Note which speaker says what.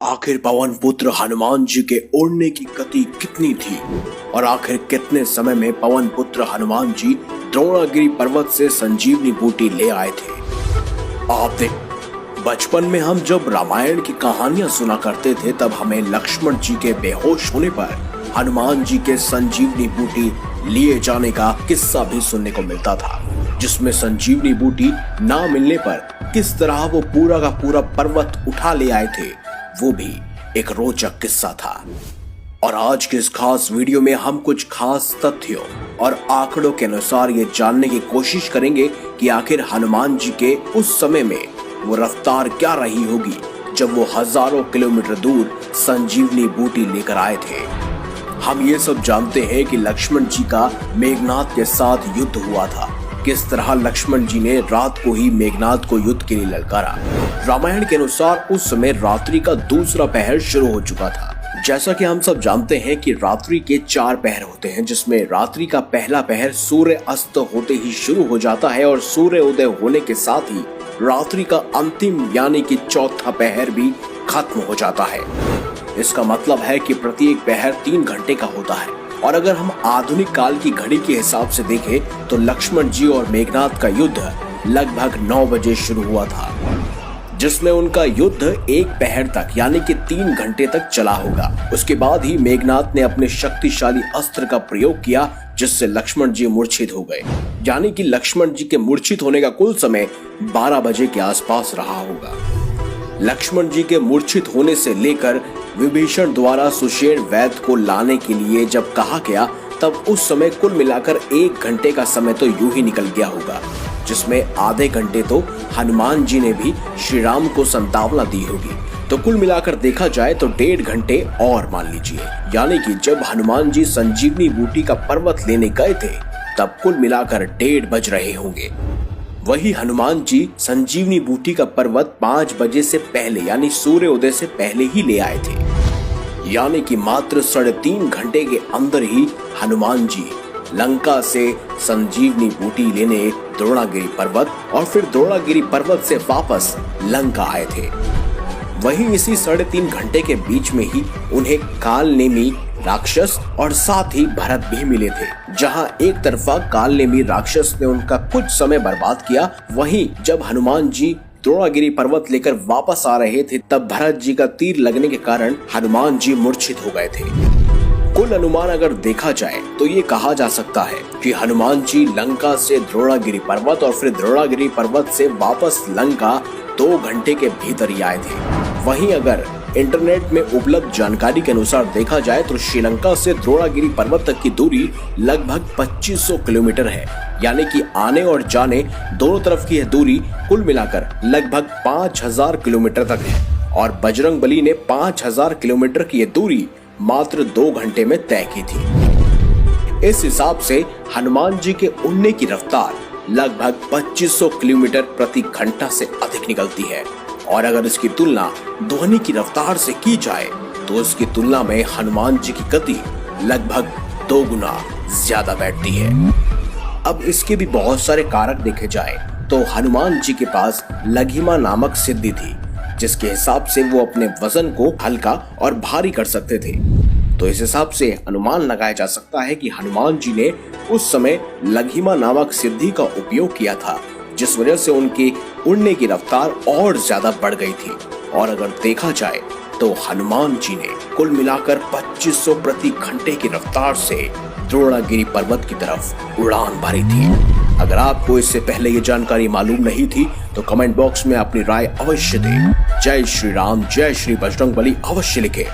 Speaker 1: आखिर पवन पुत्र हनुमान जी के उड़ने की गति कितनी थी और आखिर कितने समय में पवन पुत्र हनुमान जी द्रोणागिरी पर्वत से संजीवनी बूटी ले आए थे। आप देख, बचपन में हम जब रामायण की कहानियां सुना करते थे तब हमें लक्ष्मण जी के बेहोश होने पर हनुमान जी के संजीवनी बूटी लिए जाने का किस्सा भी सुनने को मिलता था, जिसमें संजीवनी बूटी ना मिलने पर किस तरह वो पूरा का पूरा पर्वत उठा ले आए थे, वो भी एक रोचक किस्सा था। और आज के इस खास वीडियो में हम कुछ खास तथ्यों और आंकड़ों के अनुसार ये जानने की कोशिश करेंगे कि आखिर हनुमान जी के उस समय में वो रफ्तार क्या रही होगी जब वो हजारों किलोमीटर दूर संजीवनी बूटी लेकर आए थे। हम ये सब जानते हैं कि लक्ष्मण जी का मेघनाद के साथ युद्ध हुआ था, किस तरह लक्ष्मण जी ने रात को ही मेघनाद को युद्ध के लिए ललकारा। रामायण के अनुसार उस समय रात्रि का दूसरा पहर शुरू हो चुका था। जैसा कि हम सब जानते हैं कि रात्रि के 4 पहर होते हैं, जिसमें रात्रि का पहला पहर सूर्य अस्त होते ही शुरू हो जाता है और सूर्य उदय होने के साथ ही रात्रि का अंतिम यानी कि चौथा पहर भी खत्म हो जाता है। इसका मतलब है कि प्रत्येक पहर 3 घंटे का होता है। और अगर हम आधुनिक काल की घड़ी के हिसाब से देखें तो लक्ष्मण जी और मेघनाद का युद्ध लगभग 9 बजे शुरू हुआ था, जिसमें उनका युद्ध 1 पहर तक यानी कि 3 घंटे तक चला होगा। उसके बाद ही मेघनाद ने अपने शक्तिशाली अस्त्र का प्रयोग किया, जिससे लक्ष्मण जी मूर्छित हो गए। यानी कि लक्ष्मण जी के मूर्छित होने का कुल समय 12 बजे के आसपास रहा होगा। लक्ष्मण जी के मूर्छित होने से लेकर विभीषण द्वारा सुषेण वैद्य को लाने के लिए जब कहा गया, तब उस समय कुल मिलाकर 1 घंटे का समय तो यूं ही निकल गया होगा, जिसमें आधे घंटे तो हनुमान जी ने भी श्री राम को संतावना दी होगी। तो कुल मिलाकर देखा जाए तो 1.5 घंटे और मान लीजिए, यानी कि जब हनुमान जी संजीवनी बूटी का पर्वत लेने गए थे तब कुल मिलाकर 1:30 बज रहे होंगे। वही हनुमान जी संजीवनी बूटी का पर्वत 5 बजे से पहले यानी सूर्य उदय से पहले ही ले आए थे। यानी कि मात्र 3.5 घंटे के अंदर ही हनुमान जी लंका से संजीवनी बूटी लेने द्रोणागिरी पर्वत और फिर द्रोणागिरी पर्वत से वापस लंका आए थे। वहीं इसी 3.5 घंटे के बीच में ही उन्हें कालनेमी राक्षस और साथ ही भरत भी मिले थे। जहां एक तरफा कालनेमी राक्षस ने उनका कुछ समय बर्बाद किया, वहीं जब हनुमान जी द्रोणागिरी पर्वत लेकर वापस आ रहे थे तब भरत जी का तीर लगने के कारण हनुमान जी मूर्छित हो गए थे। कुल अनुमान अगर देखा जाए तो ये कहा जा सकता है कि हनुमान जी लंका से द्रोणागिरी पर्वत और फिर द्रोणागिरी पर्वत से वापस लंका 2 घंटे के भीतर ही आए थे। वहीं अगर इंटरनेट में उपलब्ध जानकारी के अनुसार देखा जाए तो श्रीलंका से द्रोणागिरी पर्वत तक की दूरी लगभग 2500 किलोमीटर है, यानी कि आने और जाने दोनों तरफ की यह दूरी कुल मिलाकर लगभग 5000 किलोमीटर तक है। और बजरंगबली ने 5000 किलोमीटर की यह दूरी मात्र 2 घंटे में तय की थी। इस हिसाब से हनुमान जी के उड़ने की रफ्तार लगभग 2500 किलोमीटर प्रति घंटा से अधिक निकलती है। और अगर इसकी तुलना ध्वनि की रफ्तार से की जाए तो इसकी तुलना में हनुमान जी की गति लगभग 2 गुना ज्यादा बैठती है। अब इसके भी बहुत सारे कारक देखे जाए तो हनुमान जी के पास लघिमा नामक सिद्धि थी, जिसके हिसाब से वो अपने वजन को हल्का और भारी कर सकते थे। तो इस हिसाब से अनुमान लगाया जा सकता है कि हनुमान जी ने उस समय लघिमा नामक सिद्धि का उपयोग किया था, जिस वजह से उनकी उड़ने की रफ्तार और ज्यादा बढ़ गई थी। और अगर देखा जाए तो हनुमान जी ने कुल मिलाकर 2500 प्रति घंटे की रफ्तार से द्रोणागिरी पर्वत की तरफ उड़ान भरी थी। अगर आपको इससे पहले ये जानकारी मालूम नहीं थी तो कमेंट बॉक्स में अपनी राय अवश्य दें। जय श्री राम, जय श्री बजरंगबली अवश्य लिखें।